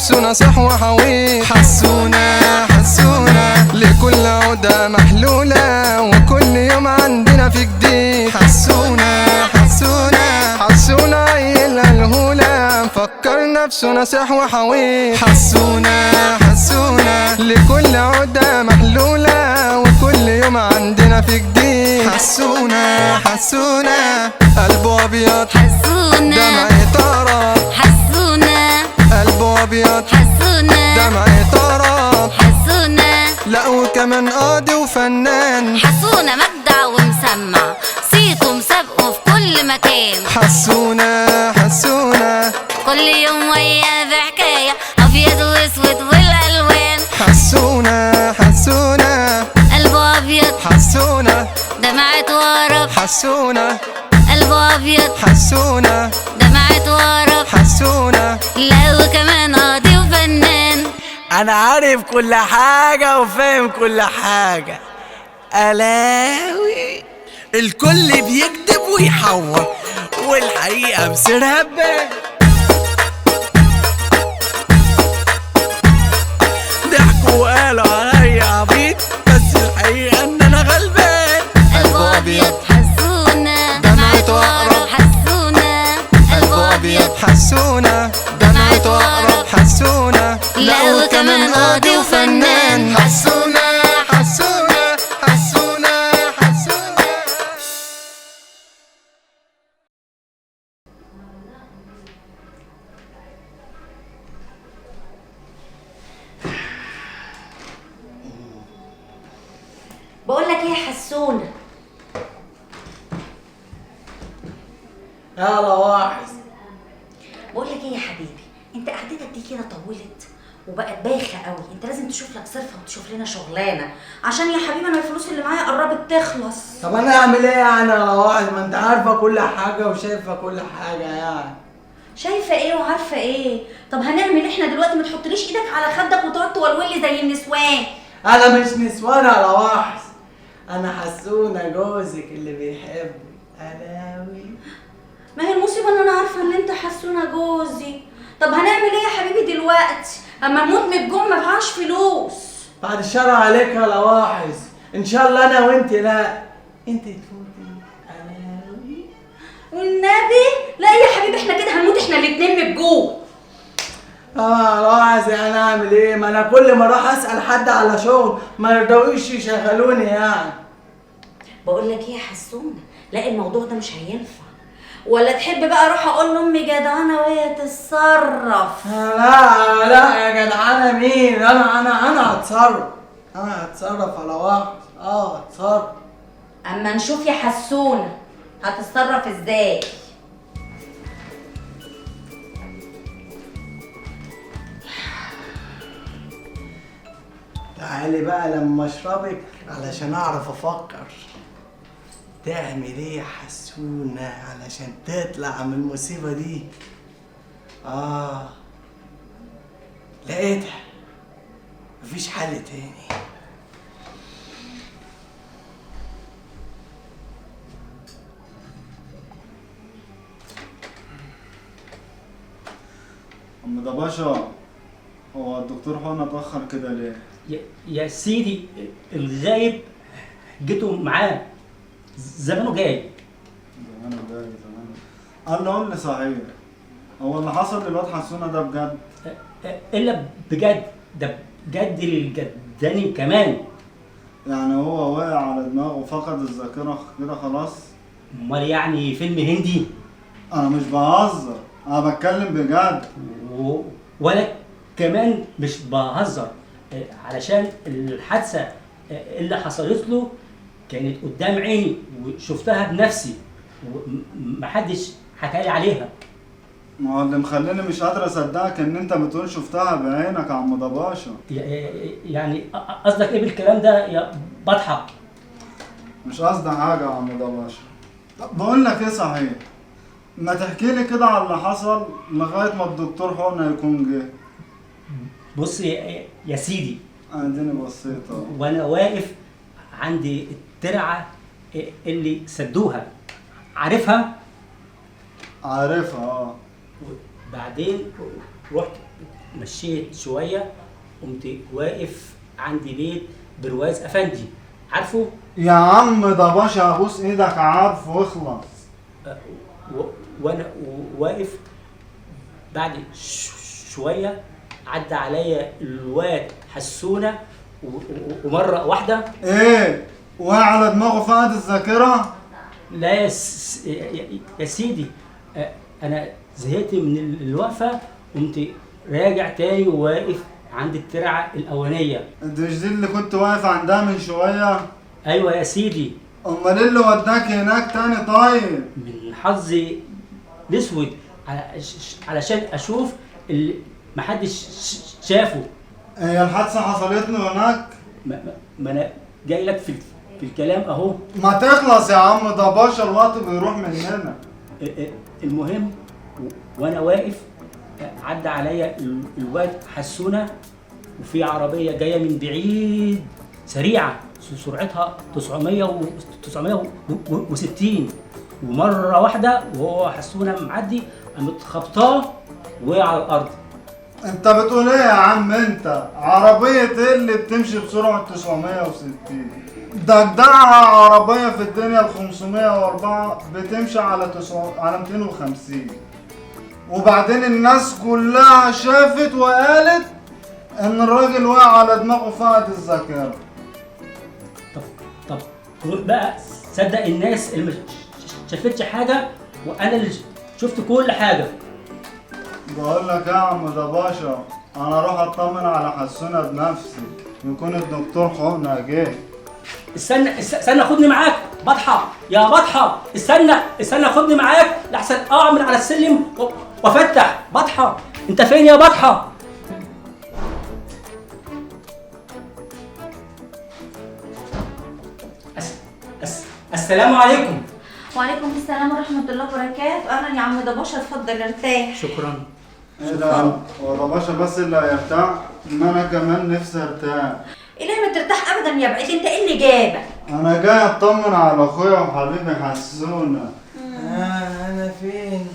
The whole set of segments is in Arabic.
حسونا صح وحويط، حسونا حسونا لكل عقدة محلولة، وكل يوم عندنا في جديد. حسونا حسونا حسونا عيلة الهولة، مفكر نفسه صح وحويط. حسونا حسونا لكل عقدة محلولة، وكل يوم عندنا في جديد. حسونا حسونا قلبه ابيض، حسونا دمعي طرب، حسونا قلبه ابيض، حسونا دمعي طرب، حسونا لا وكمان قاضي وفنان. حسونا مبدع ومسمع، صيته مسابقه في كل مكان. حسونا حسونا كل يوم وياه بحكاية، أبيض وأسود والألوان. حسونا حسونا قلبه أبيض، حسونا دمعة ورب. حسونا قلبه أبيض، حسونا دمعة ورب. حسونا لا وكمان قاضي وفنان. انا عارف كل حاجة وفاهم كل حاجة. الاوي الكل بيكذب ويحور، والحقيقة بسرها بان. ضحكوا وقالوا عليا عبيط، بس الحقيقة ان انا غلبان. قلبه أبيض، حسونا دمعة ورب. حسونا قلبه ابيض، حسونا دمعة ورب. حسونا لا وكمان قاضي وفنان. حسونا حسونا حسونا حسونا. بقول لك ايه يا حسونه؟ يا لواحظ، بقول لك ايه يا حبيبي، انت قعدتك دي كده طولت وبقت بايخه قوي. انت لازم تشوف لك صرفه وتشوف لنا شغلانه، عشان يا حبيبي انا الفلوس اللي معايا قربت تخلص. طب انا اعمل ايه يعني يا لواحظ؟ ما انت عارفة كل حاجة وشايفة كل حاجة يعني. شايفه ايه وعارفه ايه؟ طب هنعمل احنا دلوقتي؟ ما تحطليش ايدك على خدك وتقعد تولولي زي النسوان. انا مش نسوان يا لواحظ، انا حسونة جوزك اللي بيحبك. الاوي ما هي المصيبه ان انا عارفه ان انت حسونه جوزي. طب هنعمل ايه يا حبيبي دلوقتي؟ اما نموت من الجوع ما معاش فلوس. بعد الشر عليك يا لواحظ، ان شاء الله انا وانت لا انت تفوتي. الاوي والنبي لا يا حبيبي، احنا كده هنموت احنا الاتنين من الجوع. يا لواحظ يعني اعمل ايه؟ ما انا كل ما اروح اسال حد على شغل ما يرضوش يشغلوني يعني. بقول لك ايه يا حسونه، لا الموضوع ده مش هينفع. ولا تحب بقى اروح اقول لامي جدعانه وهي تتصرف؟ لا لا يا جدعانه مين؟ انا هتصرف. انا هتصرف يا لواحظ، هتصرف. اما نشوف يا حسونه هتتصرف ازاي. تعالي بقى لما اشربك علشان اعرف افكر. تعمل ايه يا حسونة علشان تطلع من المصيبة دي؟ لقيتها، مفيش حل تاني. أم ده باشا، هو الدكتور حنا اتأخر كده ليه؟ يا سيدي الغايب جيتوا معاه، زمانه جاي. زمانه جاي زمانه. قول لي صحيح، هو اللي حصل للواد حسونة ده بجد؟ الا بجد، ده بجد الجداني كمان. يعني هو واقع على دماغه وفقد الذاكرة كده خلاص؟ امال يعني فيلم هندي؟ أنا مش بهزر، أنا بتكلم بجد. ولا كمان مش بهزر، علشان الحادثة اللي حصلت له كانت قدام عيني وشفتها بنفسي ومحدش حكالي عليها. ما هو اللي مخليني مش قادر اصدقك ان انت بتقول شفتها بعينك يا عم ضباشة. يعني قصدك ايه بالكلام ده يا بضحك؟ مش قصدي حاجة يا عم ضباشة. طب بقول لك ايه صحيح، ما تحكي لي كده على اللي حصل لغاية ما الدكتور حنا يكون جه. بص يا سيدي، اديني بصيت اهو. وانا واقف عندي الترعة اللي سدوها، عارفها؟ عارفها اه. بعدين رحت مشيت شويه، قمت واقف عند بيت برواز افندي، عارفه؟ يا عم ده باشا ابوس ايدك، عارف واخلص. وانا واقف بعد شويه عدى عليا الواد حسونه ومره واحده. ايه وقع على دماغه فقد الذاكره؟ لا يا سيدي، انا زهقت من الوقفه، قمت راجع تاني وواقف عند الترعه الاولانيه. انت مش دي اللي كنت واقف عندها من شويه؟ ايوه يا سيدي. امال ايه اللي وداك هناك تاني طيب؟ من حظي الاسود علشان اشوف اللي محدش شافه. هي الحادثه حصلت له هناك؟ ما انا جاي لك في الكلام اهو. ما تخلص يا عم، ده باشا الوقت بيروح مننا. المهم وانا واقف عدى عليا الواد حسونه، وفي عربيه جايه من بعيد سريعه سرعتها 960، ومره واحده وهو حسونه معدي قامت خبطاه وقع على الارض. انت بتقول ايه يا عم انت؟ عربيه ايه اللي بتمشي بسرعه 960؟ ده عربيه في الدنيا ال 504 بتمشي على 250. وبعدين الناس كلها شافت وقالت ان الراجل وقع على دماغه فقد الذاكره. طب روح بقى صدق الناس اللي ما شافتش حاجه، وانا اللي شفت كل حاجه. بقول لك يا عم ده باشا، انا اروح اطمن على حسونه بنفسي، يكون الدكتور حقنه جه. استنى خدني معاك بطحه يا بطحه، استنى خدني معاك لحسن اقع من على السلم وافتح. بطحه انت فين يا بطحه؟ السلام عليكم. وعليكم السلام ورحمه الله وبركاته. اهلا يا عم ده باشا، اتفضل ارتاح. شكرا. ايه ده؟ هو ده باشا بس اللي هيرتاح؟ ما انا كمان نفسي ارتاح. إلهي ما ترتاح ابدا يا بعيد، انت ايه اللي جابك؟ انا جاي اطمن على اخويا وحبيبي حسونه. انا فين؟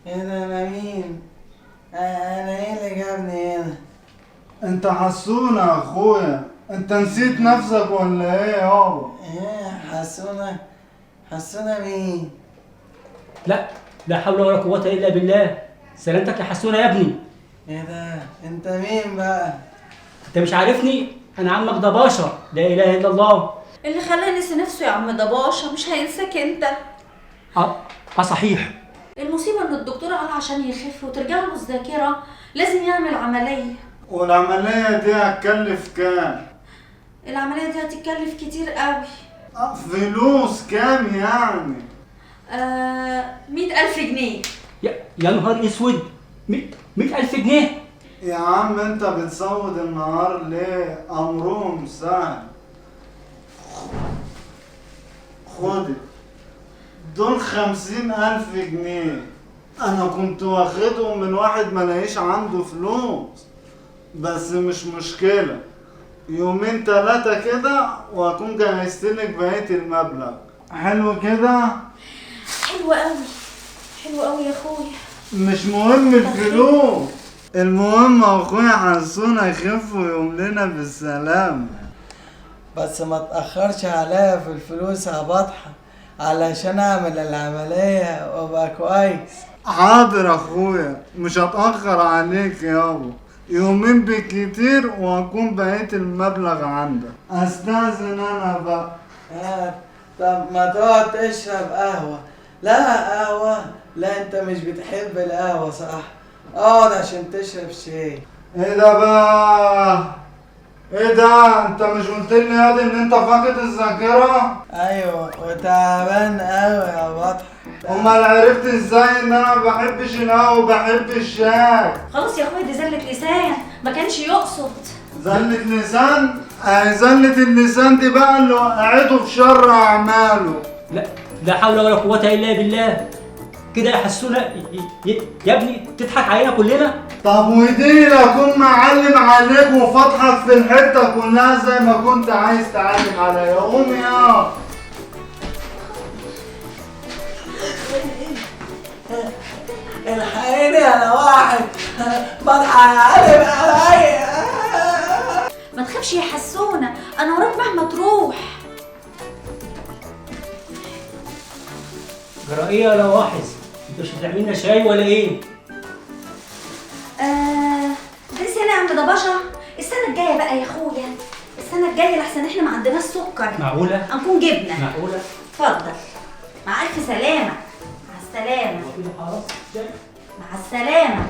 ايه ده؟ انا مين؟ انا ايه اللي جابني هنا؟ انت حسونه يا اخويا، انت نسيت نفسك ولا ايه يابا؟ ايه حسونة؟ حسونة مين؟ لا حول ولا قوه الا بالله. سلامتك يا حسونه يا ابني. ايه ده؟ انت مين بقى؟ انت مش عارفني؟ انا عمك ده باشا، لا اله الا الله. اللي خلاه نسي نفسه يا عم ده باشا مش هينساك انت. صحيح. المصيبه ان الدكتور قال عشان يخف وترجع له الذاكره لازم يعمل عمليه. والعمليه دي هتكلف كام؟ العمليه دي هتتكلف كتير قوي. فلوس كام يعني؟ 100,000 جنيه. يا نهار اسود، 100,000 جنيه؟ يا عم انت بتسود النهار ليه؟ امرهم سهل. خد دول 50,000 جنيه، انا كنت واخدهم من واحد ملاقيش عنده فلوس، بس مش مشكلة، يومين 3 كده واكون جهزتلك بقية المبلغ. حلو كده؟ حلو قوي، حلو قوي يا اخويا. مش مهم الفلوس، المهم اخويا حسونه يخف ويقوم لنا بالسلامة. بس ما تأخرش عليا في الفلوس يا بطحة علشان اعمل العملية وابقى كويس. حاضر اخويا، مش هتأخر عليك يابا، يومين بالكتير وهكون بقيت المبلغ عندك. استاذن انا بقى. طب ما تقعد تشرب قهوة. لا قهوة، لا انت مش بتحب القهوة صح؟ اقعد عشان تشرب شاي. ايه ده بقى؟ ايه ده؟ انت مش قلت لي يا دي ان انت فاقد الذاكرة؟ ايوه وتعبان قوي يا بطحة. امال عرفت ازاي ان انا ما بحبش القهوة وبحب الشاي؟ خلاص يا اخويا دي زلة لسان، ما كانش يقصد. زلة لسان؟ زلة اللسان دي بقى اللي وقعته في شر اعماله. لا حول ولا قوه الا بالله. كده يا حسونه يا ابني تضحك علينا كلنا. طب ودي اكون معلم عليك وفضحك في الحته كلها زي ما كنت عايز تعلم عليا. قوم يا الحقيني انا واحد بضحى قلب عليا. ما تخافش يا حسونه، انا وراك مهما تروح. جرى ايه يا لواحظ؟ انت مش هتعمل لنا شاي ولا ايه؟ لسه انا يا عم دبشه. السنه الجايه بقى يا اخويا، السنه الجايه لحسن احنا ما عندناش سكر. معقوله؟ هنكون جبنه. معقوله؟ اتفضل. مع الف سلامه. مع السلامه. خلاص مع السلامه.